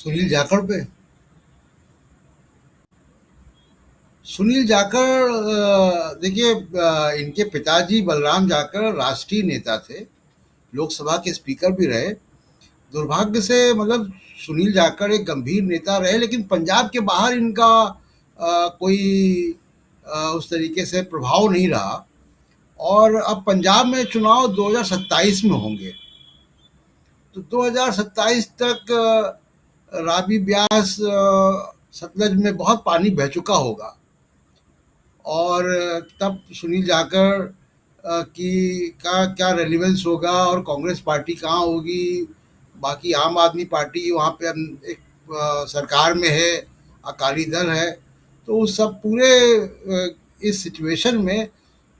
सुनील जाखड़ पे। सुनील जाखड़, देखिए, इनके पिताजी बलराम जाखड़ राष्ट्रीय नेता थे, लोकसभा के स्पीकर भी रहे। दुर्भाग्य से मतलब सुनील जाखड़ एक गंभीर नेता रहे, लेकिन पंजाब के बाहर इनका कोई उस तरीके से प्रभाव नहीं रहा। और अब पंजाब में चुनाव 2027 में होंगे, तो 2027 तक रावी ब्यास सतलज में बहुत पानी बह चुका होगा। और तब सुनील जाखड़ की का क्या रेलिवेंस होगा और कांग्रेस पार्टी कहाँ होगी। बाकी आम आदमी पार्टी वहाँ पे एक सरकार में है, अकाली दल है। तो उस सब पूरे इस सिचुएशन में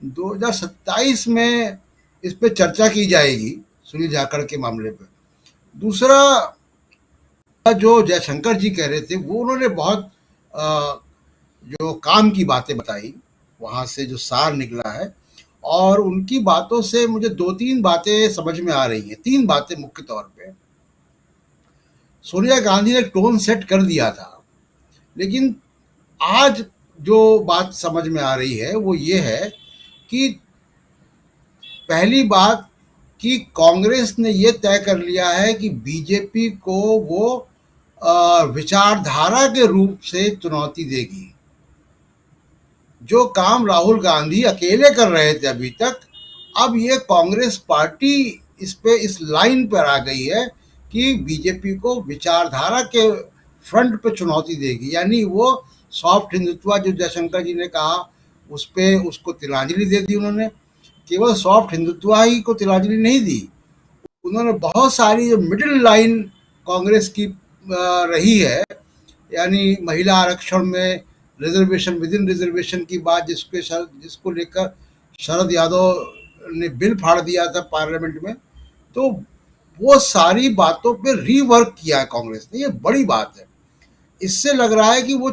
2027 में इस पे चर्चा की जाएगी, सुनील जाखड़ के मामले पे। दूसरा, जो जयशंकर जी कह रहे थे, वो उन्होंने बहुत जो काम की बातें बताई, वहाँ से जो सार निकला है। और उनकी बातों से मुझे दो तीन बातें समझ में आ रही हैं, तीन बातें मुख्य तौर पे। सोनिया गांधी ने टोन सेट कर दिया था, लेकिन आज जो बात समझ में आ रही है वो ये है कि पहली बात कि कांग्रेस ने ये तय कर लिया है कि बीजेपी को वो विचारधारा के रूप से चुनौती देगी। जो काम राहुल गांधी अकेले कर रहे थे अभी तक, अब ये कांग्रेस पार्टी इस लाइन पर आ गई है कि बीजेपी को विचारधारा के फ्रंट पे चुनौती देगी। यानी वो सॉफ्ट हिंदुत्व जो जयशंकर जी ने कहा, उस पे उसको तिलांजलि दे दी उन्होंने। केवल सॉफ्ट हिंदुत्व ही को तिलांजलि नहीं दी, उन्होंने बहुत सारी जो मिडिल लाइन कांग्रेस की रही है, यानी महिला आरक्षण में रिजर्वेशन, विद इन रिजर्वेशन की बात, जिसको लेकर शरद यादव ने बिल फाड़ दिया था पार्लियामेंट में। तो वो सारी बातों पे रीवर्क किया है कांग्रेस ने, ये बड़ी बात है। इससे लग रहा है कि वो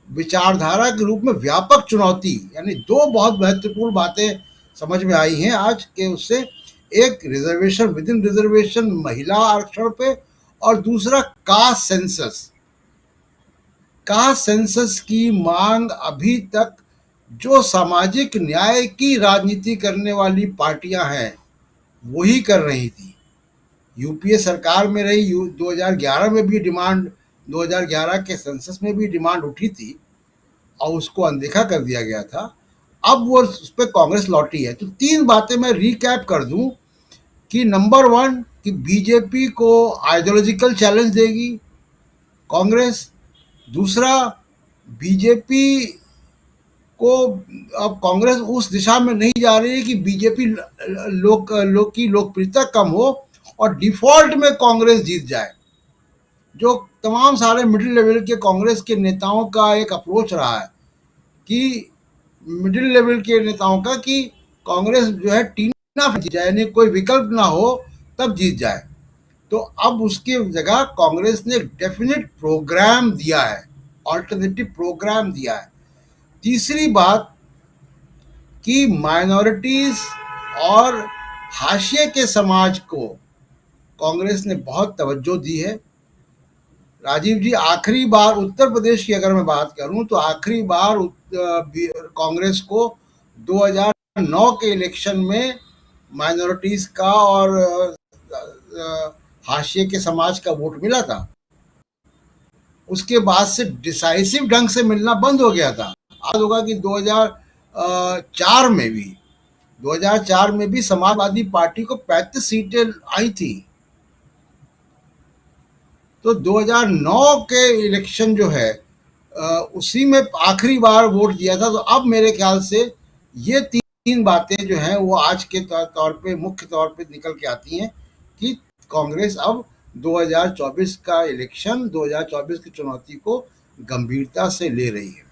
विचारधारा के रूप में व्यापक चुनौती, यानी दो बहुत महत्वपूर्ण बातें समझ में आई हैं आज के उससे। एक, रिजर्वेशन, विद इन रिजर्वेशन महिला आरक्षण पे, और दूसरा कास्ट सेंसस। कास्ट सेंसस की मांग अभी तक जो सामाजिक न्याय की राजनीति करने वाली पार्टियां हैं वही कर रही थी। यूपीए सरकार में रही, 2011 में भी डिमांड, 2011 के सेंसस में भी डिमांड उठी थी और उसको अनदेखा कर दिया गया था। अब वो उस पर कांग्रेस लौटी है। तो तीन बातें मैं रिकैप कर दूं कि नंबर वन, कि बीजेपी को आइडियोलॉजिकल चैलेंज देगी कांग्रेस। दूसरा, बीजेपी को अब कांग्रेस उस दिशा में नहीं जा रही है कि बीजेपी लोग की लोकप्रियता कम हो और डिफॉल्ट में कांग्रेस जीत जाए, जो तमाम सारे मिडिल लेवल के कांग्रेस के नेताओं का एक अप्रोच रहा है कि मिडिल लेवल के नेताओं का कि कांग्रेस जो है टीना जीत जाए, यानी कोई विकल्प ना हो तब जीत जाए। तो अब उसकी जगह कांग्रेस ने डेफिनेट प्रोग्राम दिया है, ऑल्टरनेटिव प्रोग्राम दिया है। तीसरी बात कि माइनॉरिटीज और हाशिए के समाज को कांग्रेस ने बहुत तवज्जो दी है। राजीव जी, आखिरी बार उत्तर प्रदेश की अगर मैं बात करूं तो आखिरी बार कांग्रेस को 2009 के इलेक्शन में माइनॉरिटीज का और हाशिए के समाज का वोट मिला था। उसके बाद से डिसाइसिव ढंग से मिलना बंद हो गया था। आज होगा कि 2004 में भी समाजवादी पार्टी को 35 सीटें आई थी। तो 2009 के इलेक्शन जो है उसी में आखिरी बार वोट दिया था। तो अब मेरे ख्याल से ये तीन बातें जो हैं वो आज के तौर पे मुख्य तौर पे निकल के आती हैं कि कांग्रेस अब 2024 का इलेक्शन, 2024 की चुनौती को गंभीरता से ले रही है।